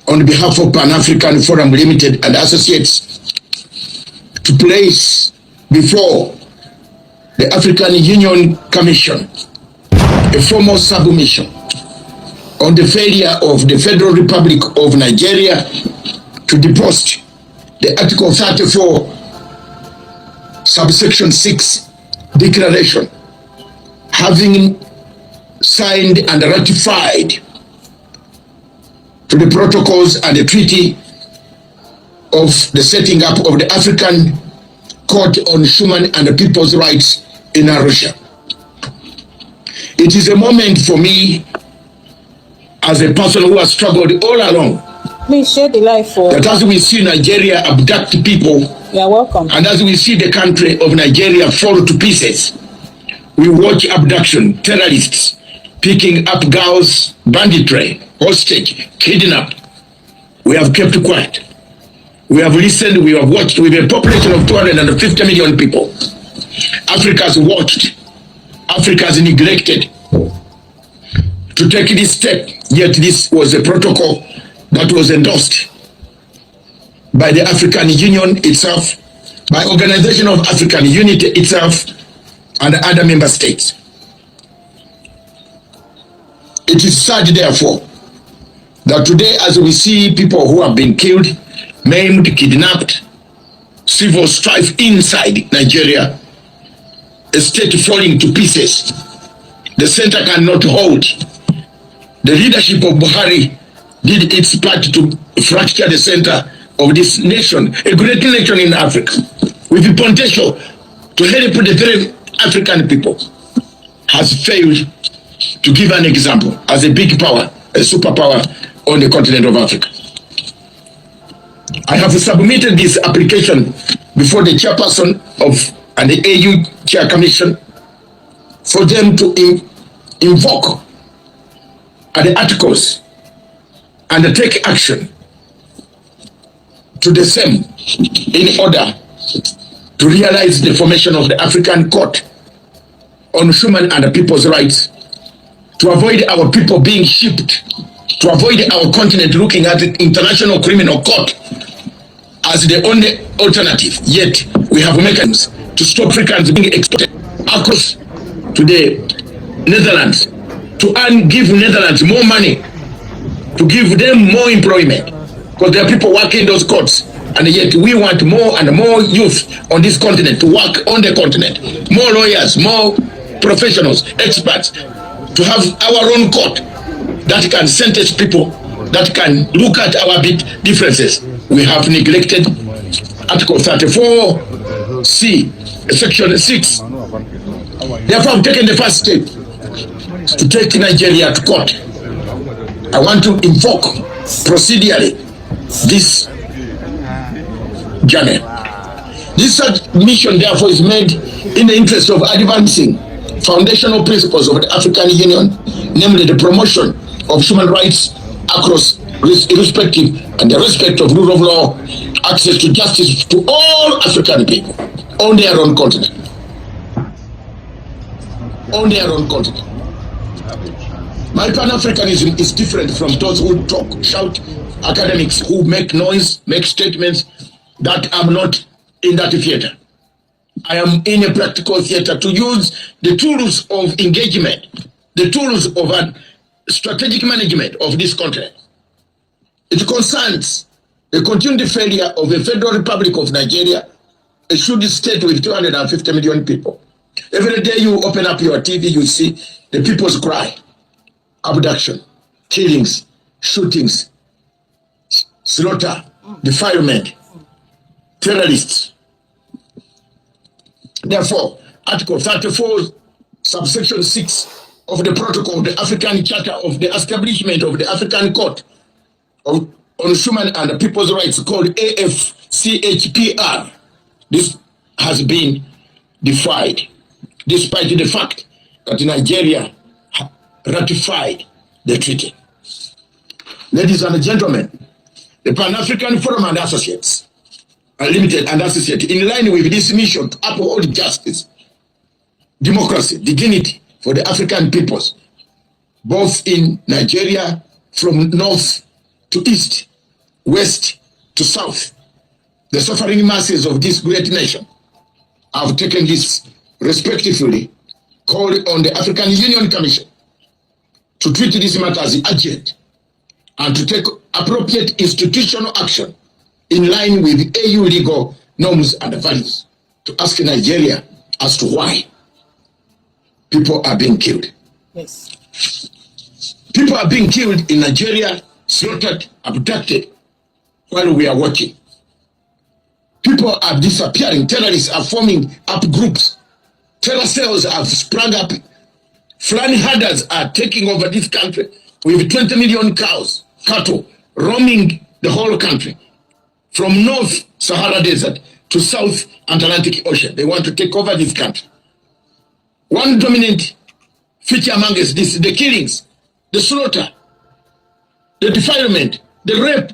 on behalf of Pan-African Forum Limited and Associates to place before the African Union Commission a formal submission on the failure of the Federal Republic of Nigeria to deposit the Article 34, subsection 6 declaration, having signed and ratified to the protocols and the treaty of the setting up of the African Court on Human and People's Rights in Arusha. It is a moment for me, as a person who has struggled all along, please share the life for that as we see Nigeria abduct people, you're welcome, and as we see the country of Nigeria fall to pieces, we watch abduction, terrorists picking up girls, banditry, hostage, kidnap. We have kept quiet. We have listened, we have watched. With a population of 250 million people, Africa has watched. Africa has neglected to take this step, yet this was a protocol that was endorsed by the African Union itself, by Organization of African Unity itself, and other member states. It is sad, therefore, that today, as we see people who have been killed, maimed, kidnapped, civil strife inside Nigeria, a state falling to pieces, the center cannot hold. The leadership of Buhari did its part to fracture the center of this nation, a great nation in Africa, with the potential to help the very African people, has failed to give an example as a big power, a superpower on the continent of Africa. I have submitted this application before the chairperson of and the AU Chair Commission for them to invoke the articles and take action to the same in order to realize the formation of the African Court on Human and People's Rights, to avoid our people being shipped, to avoid our continent looking at the International Criminal Court as the only alternative. Yet we have mechanisms to stop Africans being exported across to the Netherlands, to give Netherlands more money, to give them more employment, because there are people working in those courts, and yet we want more and more youth on this continent to work on the continent, more lawyers, more professionals, experts, to have our own court that can sentence people, that can look at our big differences. We have neglected Article 34C, Section 6. Therefore, I've taken the first step to take Nigeria to court. I want to invoke procedurally this journey. This submission, therefore, is made in the interest of advancing foundational principles of the African Union, namely the promotion of human rights across irrespective and the respect of rule of law, access to justice to all African people on their own continent. On their own continent. My Pan-Africanism is different from those who talk, shout, academics who make noise, make statements that I'm not in that theater. I am in a practical theater to use the tools of engagement, the tools of a strategic management of this continent. It concerns the continued failure of the Federal Republic of Nigeria, a huge state with 250 million people. Every day you open up your TV, you see the people's cry. Abduction, killings, shootings, slaughter, defilement, terrorists. Therefore, Article 34, subsection 6 of the Protocol of the African Charter of the Establishment of the African Court on Human and People's Rights, called AFCHPR, this has been defied, despite the fact that Nigeria ratified the treaty. Ladies and gentlemen, the Pan-African Forum and Associates, Limited and Associates, in line with this mission to uphold justice, democracy, dignity for the African peoples, both in Nigeria from north to east, west to south, the suffering masses of this great nation have taken this respectively, called on the African Union Commission to treat this matter as urgent and to take appropriate institutional action in line with AU legal norms and values, to ask Nigeria as to why people are being killed. Yes. People are being killed in Nigeria, slaughtered, abducted, while we are watching. People are disappearing. Terrorists are forming up groups. Terror cells have sprung up. Fulani herders are taking over this country with 20 million cows, cattle, roaming the whole country from North Sahara Desert to South Atlantic Ocean. They want to take over this country. One dominant feature among us, this the killings, the slaughter, the defilement, the rape,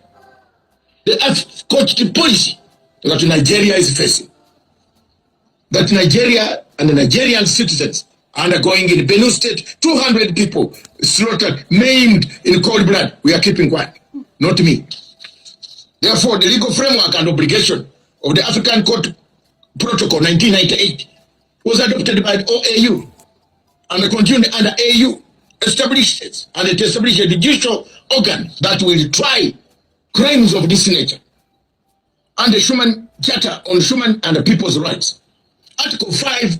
the earth-scorched policy that Nigeria is facing. That Nigeria and the Nigerian citizens are undergoing in Benue State, 200 people slaughtered, maimed in cold blood. We are keeping quiet, not me. Therefore, the legal framework and obligation of the African Court Protocol 1998 was adopted by the OAU and continued under AU, established it, and it established a judicial organ that will try crimes of this nature. And the Human Charter on Human and People's Rights, Article 5,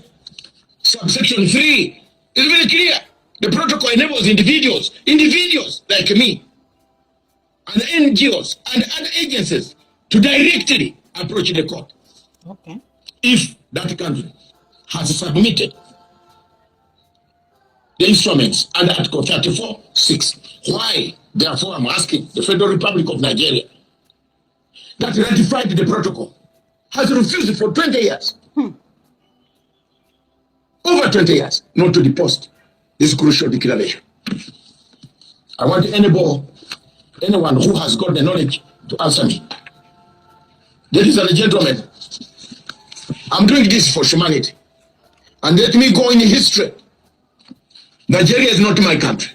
subsection 3 is very clear. The protocol enables individuals like me, and NGOs and other agencies to directly approach the court. Okay. If that country has submitted the instruments under Article 34(6). Why, therefore, I'm asking the Federal Republic of Nigeria that ratified the protocol has refused for 20 years, over 20 years, not to deposit this crucial declaration. I want anyone who has got the knowledge to answer me. Ladies and gentlemen, I'm doing this for humanity. And let me go in history. Nigeria is not my country.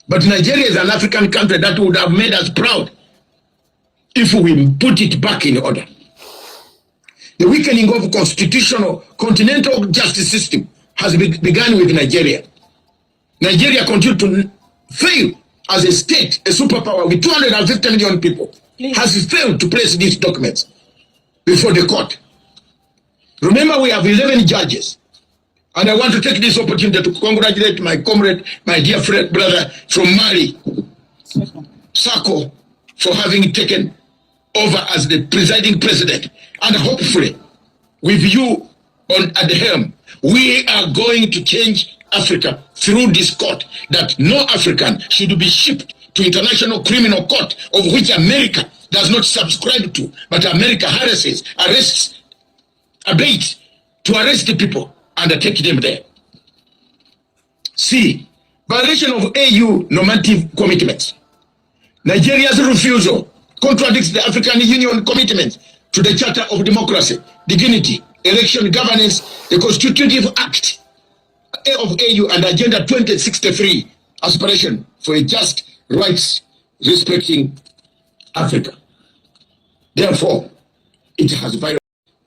But Nigeria is an African country that would have made us proud if we put it back in order. The weakening of constitutional continental justice system has begun with Nigeria. Nigeria continued to fail as a state, a superpower with 250 million people. Please. Has failed to place these documents before the court. Remember, we have 11 judges. And I want to take this opportunity to congratulate my comrade, my dear friend, brother from Mali, Sako, for having taken over as the presiding president. And hopefully, with you at the helm, we are going to change Africa through this court, that no African should be shipped to International Criminal Court, of which America does not subscribe to, but America harasses, arrests, abates to arrest the people and take them there. C, violation of AU normative commitments. Nigeria's refusal contradicts the African Union commitment to the Charter of Democracy, Dignity, Election Governance, the Constitutive Act of AU, and Agenda 2063, aspiration for a just rights respecting Africa. Therefore, it has violated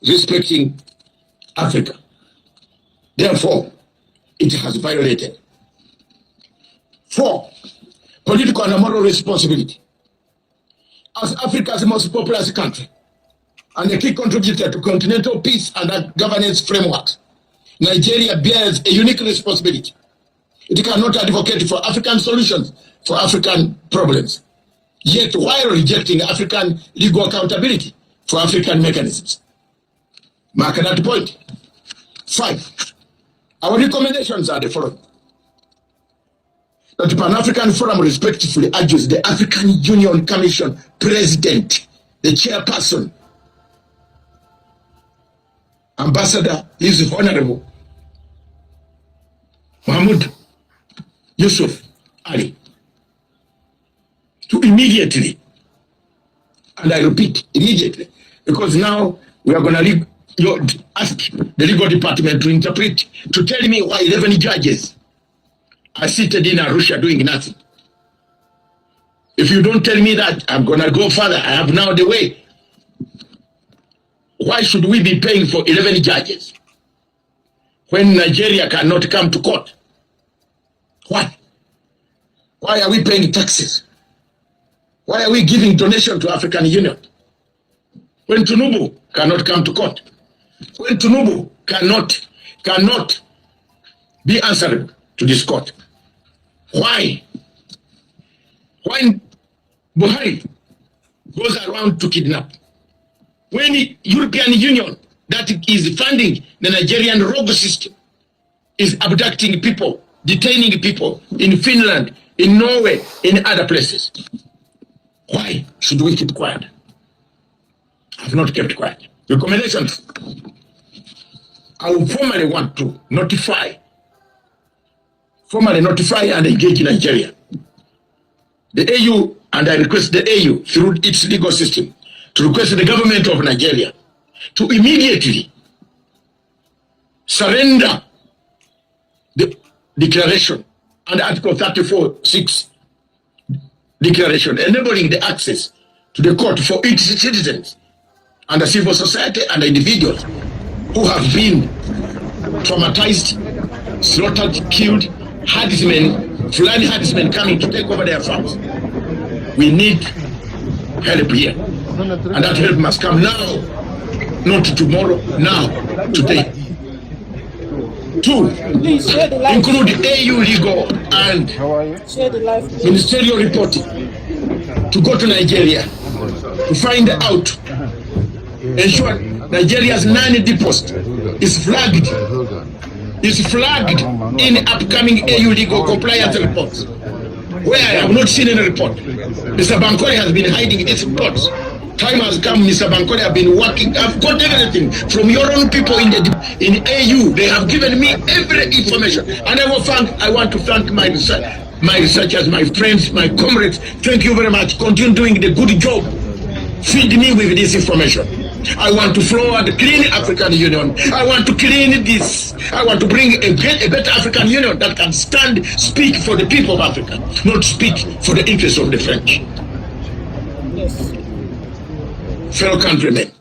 respecting Africa. Therefore, it has violated. 4, political and moral responsibility. As Africa's most populous country and a key contributor to continental peace and governance frameworks, Nigeria bears a unique responsibility. It cannot advocate for African solutions for African problems, yet while rejecting African legal accountability for African mechanisms. Mark that point. 5, our recommendations are the following. That the Pan-African Forum respectively urges the African Union Commission President, the chairperson, Ambassador, His Honorable Mahmoud Yusuf Ali, to immediately, and I repeat, immediately, because now we are going to ask the legal department to interpret, to tell me why 11 judges are seated in Arusha doing nothing. If you don't tell me that, I'm gonna go further. I have now the way. Why should we be paying for 11 judges when Nigeria cannot come to court? Why? Why are we paying taxes? Why are we giving donation to African Union? When Tinubu cannot come to court, when Tinubu cannot be answerable to this court. Why? When Buhari goes around to kidnap, when the European Union that is funding the Nigerian rogue system is abducting people, detaining people in Finland, in Norway, in other places, why should we keep quiet? I've not kept quiet. Recommendations. I will formally want to notify and engage Nigeria. The AU, and I request the AU through its legal system to request the government of Nigeria to immediately surrender the declaration and Article 34(6) declaration enabling the access to the court for its citizens and the civil society and the individuals who have been traumatized, slaughtered, killed, herdsmen, Fulani herdsmen coming to take over their farms. We need help here. And that help must come now, not tomorrow, now, today. 2, include AU legal and ministerial reporting to go to Nigeria to find out, ensure Nigeria's non-deposit is flagged in upcoming AU legal compliance reports, where I have not seen any report. Mr. Bankole has been hiding its reports. Time has come, Mr. Bankole have been working. I've got everything from your own people in AU. They have given me every information. And I want to thank my researchers, my friends, my comrades. Thank you very much. Continue doing the good job. Feed me with this information. I want to forward the clean African Union. I want to clean this. I want to bring a better African Union that can speak for the people of Africa, not speak for the interests of the French. Yes. Fellow countrymen,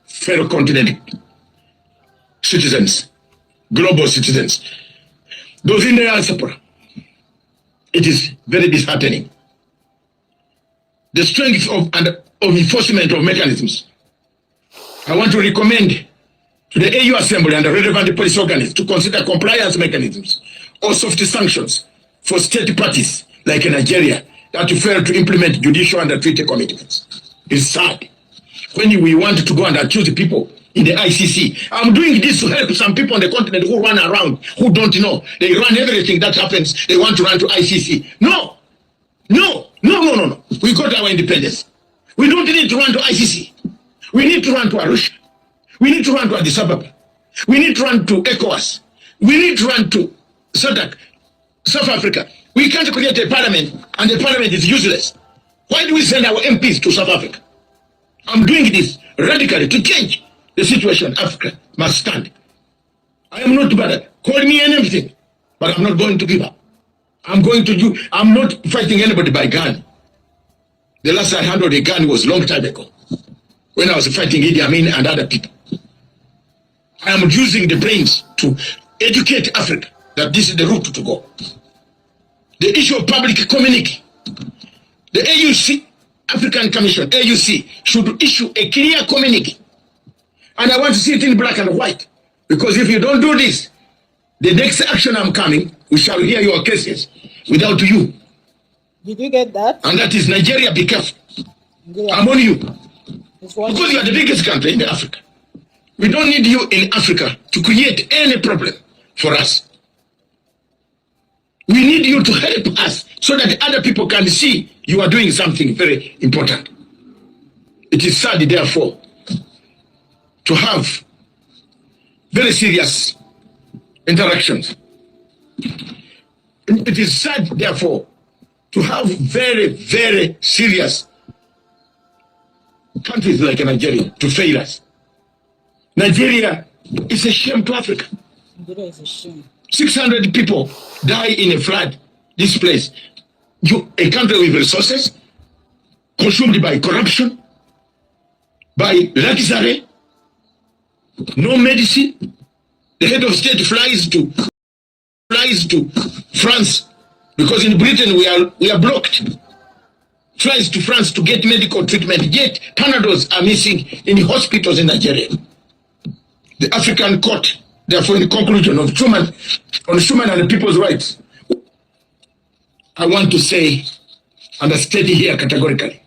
fellow continent citizens, global citizens, those in the diaspora, it is very disheartening. The strength of enforcement of mechanisms. I want to recommend to the AU Assembly and the relevant police organs to consider compliance mechanisms or soft sanctions for state parties like Nigeria that fail to implement judicial and treaty commitments. It's sad. When we want to go and accuse people in the ICC, I'm doing this to help some people on the continent who run around, who don't know. They run everything that happens. They want to run to ICC. No. We got our independence. We don't need to run to ICC. We need to run to Arusha. We need to run to Addis Ababa. We need to run to ECOWAS. We need to run to SADC, South Africa. We can't create a parliament, and the parliament is useless. Why do we send our MPs to South Africa? I'm doing this radically to change the situation. Africa must stand. I am not bad. Call me anything, but I'm not going to give up. I'm not fighting anybody by gun. The last I handled a gun was a long time ago, when I was fighting Idi Amin and other people. I am using the brains to educate Africa that this is the route to go. The issue of public communication. The AUC, African Commission, AUC, should issue a clear communique. And I want to see it in black and white. Because if you don't do this, the next action I'm coming, we shall hear your cases without you. Did you get that? And that is Nigeria, be careful. Yeah. I'm on you. Because you are the biggest country in Africa. We don't need you in Africa to create any problem for us. We need you to help us so that other people can see you are doing something very important. It is sad, therefore, to have very serious interactions. It is sad, therefore, to have very, very serious countries like Nigeria to fail us. Nigeria is a shame to Africa. Nigeria is a shame. 600 people die in a flood. This place, a country with resources, consumed by corruption, by luxury, no medicine. The head of state flies to France because in Britain we are blocked. Flies to France to get medical treatment. Yet Panadols are missing in the hospitals in Nigeria. The African Court, therefore, in the conclusion of Schuman and people's rights, I want to say and state here categorically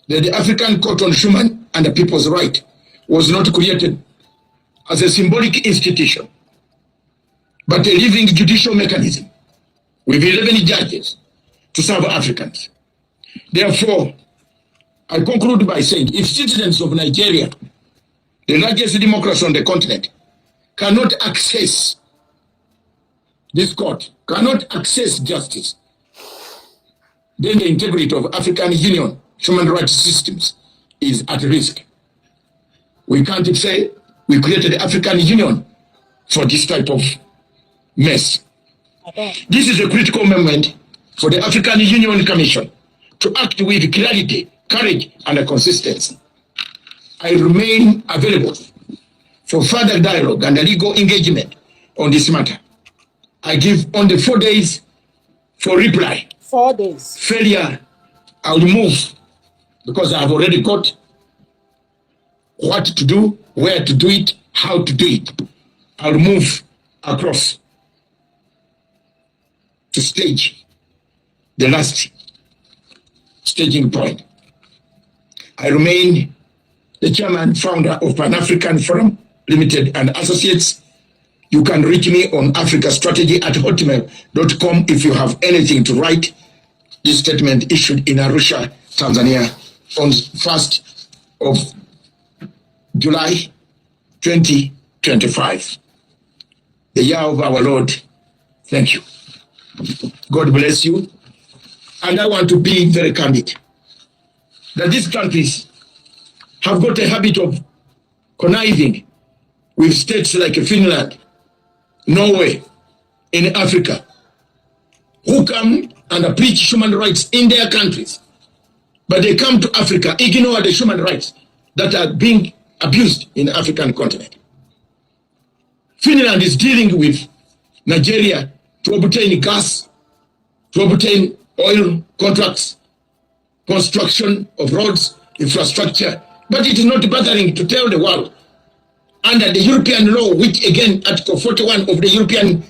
that the African Court on Human and the People's Right was not created as a symbolic institution, but a living judicial mechanism with 11 judges to serve Africans. Therefore, I conclude by saying if citizens of Nigeria, the largest democracy on the continent, cannot access this court, cannot access justice, then the integrity of African Union human rights systems is at risk. We can't say we created the African Union for this type of mess. This is a critical moment for the African Union Commission to act with clarity, courage, and consistency. I remain available for further dialogue and legal engagement on this matter. I give only 4 days for reply. 4 days. Failure, I will move because I have already got what to do, where to do it, how to do it. I'll move across to stage the last staging point. I remain the chairman, founder of Pan-African Forum Limited and Associates. You can reach me on africastrategy@hotmail.com if you have anything to write. This statement issued in Arusha, Tanzania on 1st of July 2025. The year of our Lord. Thank you. God bless you. And I want to be very candid that these countries have got a habit of conniving with states like Finland, Norway, in Africa, who come and preach human rights in their countries, but they come to Africa, ignore the human rights that are being abused in the African continent. Finland is dealing with Nigeria to obtain gas, to obtain oil contracts, construction of roads, infrastructure, but it is not bothering to tell the world under the European law, which again, Article 41 of the European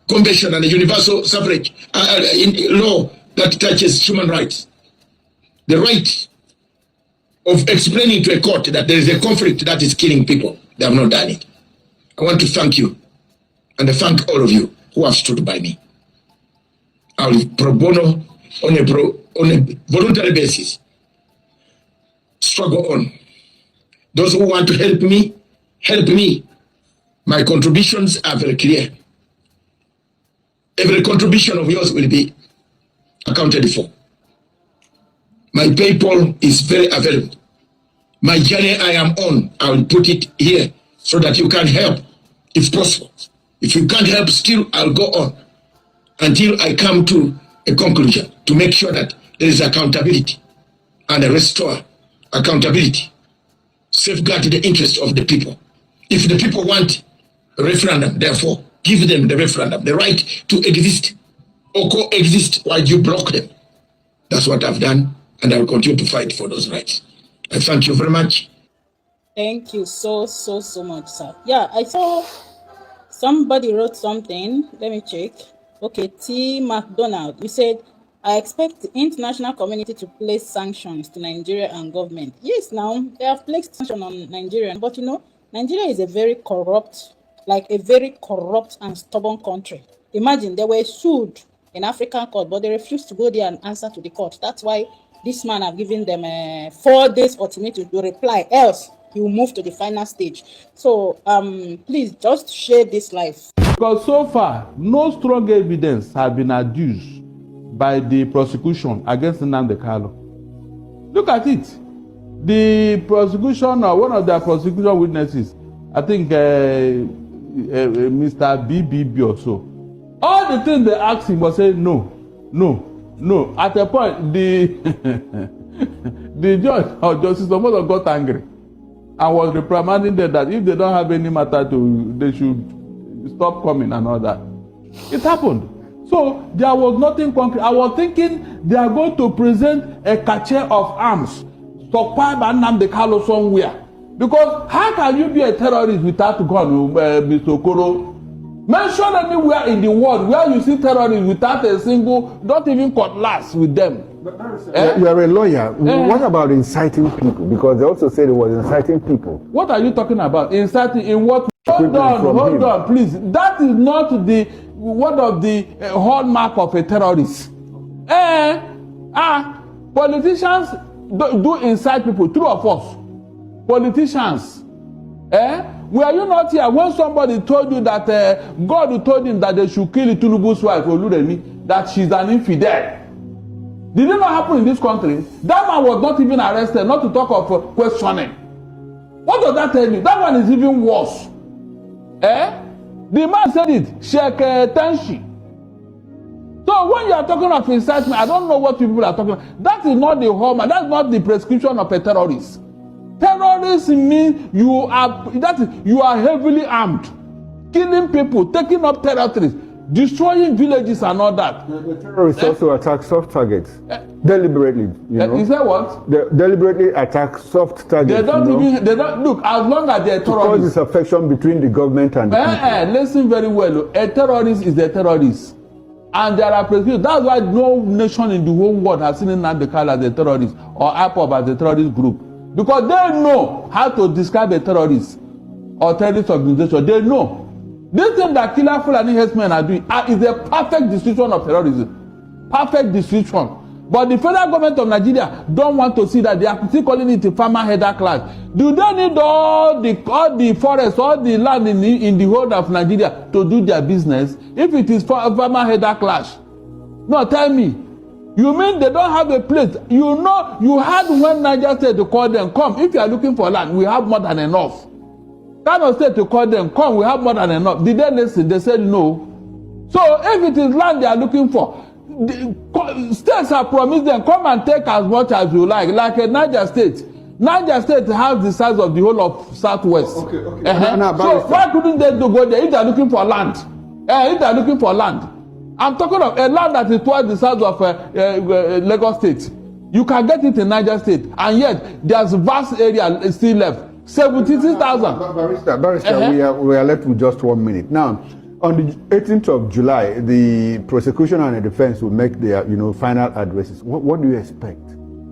Convention and the Universal Suffrage law that touches human rights, the right of explaining to a court that there is a conflict that is killing people. They have not done it. I want to thank you and thank all of you who have stood by me. I will pro bono on a voluntary basis struggle on. Those who want to help me, help me. My contributions are very clear. Every contribution of yours will be accounted for. My PayPal is very available. My journey I am on, I will put it here so that you can help if possible. If you can't help still, I'll go on until I come to a conclusion to make sure that there is accountability and restore accountability, safeguard the interest of the people. If the people want a referendum, therefore, give them the referendum, the right to exist or coexist while you block them. That's what I've done, and I will continue to fight for those rights. I thank you very much. Thank you so much, sir. Yeah, I saw somebody wrote something. Let me check. Okay, T. McDonald. You said, I expect the international community to place sanctions to Nigeria and government. Yes, now they have placed sanctions on Nigeria, but you know, Nigeria is a very corrupt and stubborn country. Imagine they were sued in African court, but they refused to go there and answer to the court. That's why this man have given them 4 days ultimatum to reply, else he will move to the final stage. So please just share this live. Because so far, no strong evidence has been adduced by the prosecution against Nnamdi Kanu. Look at it. The prosecution, or one of their prosecution witnesses, I think Mr. BBB or so, all the things they asked him was saying no. At a point, the the judge or Justice Omoto got angry and was reprimanding them that if they don't have any matter to, they should stop coming and all that. It happened. So there was nothing concrete. I was thinking they are going to present a cache of arms stockpiled by Nnamdi Kanu somewhere. Because how can you be a terrorist without gun, Mr. Okoro? Mention anywhere in the world where you see terrorists without a single, not even cutlass with them. You are a lawyer. What about inciting people? Because they also said it was inciting people. What are you talking about? Inciting in what? Hold on, please. That is not the one of the hallmark of a terrorist. Politicians do incite people. True of us. Politicians. Were you not here when somebody told you that God told him that they should kill Tinubu's wife, Oluremi, that she's an infidel? Did it not happen in this country? That man was not even arrested, not to talk of questioning. What does that tell you? That one is even worse. The man said it, Sheikh Tenshi. So when you are talking of incitement, I don't know what people are talking about. That is not the hallmark. That's not the prescription of a terrorist. Terrorism means you are heavily armed, killing people, taking up territories, destroying villages and all that. The terrorists also attack soft targets deliberately. You say what? They deliberately attack soft targets. They don't look, as long as they're terrorists. Because this affection between the government and the people. Listen very well. A terrorist is a terrorist. And there are prescriptions. That's why no nation in the whole world has seen Nnamdi Kanu as a terrorist or IPOB as a terrorist group. Because they know how to describe a terrorist or terrorist organization. They know. This thing that Killer Fulani herdsmen are doing is a perfect description of terrorism. Perfect description. But the federal government of Nigeria don't want to see that. They are still calling it a farmer header class. Do they need all the forest, all the land in the whole of Nigeria to do their business? If it is for a farmer header clash? No, tell me. You mean they don't have a place? You know, you had when Niger State to call them, come, if you are looking for land, we have more than enough. Kano State to call them, come, we have more than enough. Did they listen? They said no. So if it is land they are looking for, the states have promised them, come and take as much as you like a Niger State. Niger State has the size of the whole of Southwest. Okay. So why couldn't they go there if they are looking for land? If they are looking for land. I'm talking of a land that is twice the size of Lagos State. You can get it in Niger State, and yet there's vast area still left. 76,000. Barrister, we are left with just 1 minute. Now, on the 18th of July, the prosecution and the defense will make their final addresses. What do you expect?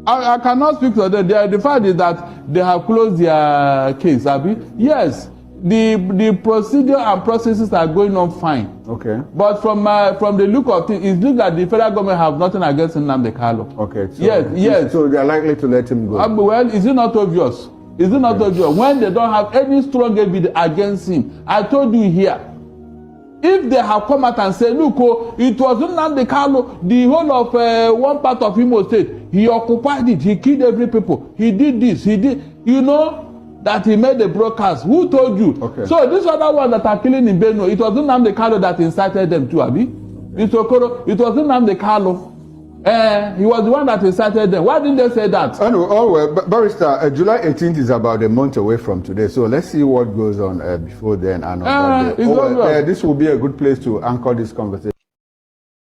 I cannot speak to them. The fact is that they have closed their case, Abi. Yes. The procedure and processes are going on fine. Okay. But from the look of things, it looks like the federal government have nothing against Nnamdi Kanu. Okay. So yes. So they are likely to let him go. Well, is it not obvious? Is it not obvious? When they don't have any strong evidence against him, I told you here, if they have come out and said, look, it was Nnamdi Kanu, the whole of one part of Imo State, he occupied it, he killed every people, he did this, he did, that he made the broadcast. Who told you? Okay. So this other one that are killing in Benue, it was Nnamdi Kanu that incited them too, Abi. It was Nnamdi Kanu. He was the one that incited them. Why didn't they say that? Well, Barrister, July 18th is about a month away from today. So let's see what goes on before then and on that day. This will be a good place to anchor this conversation.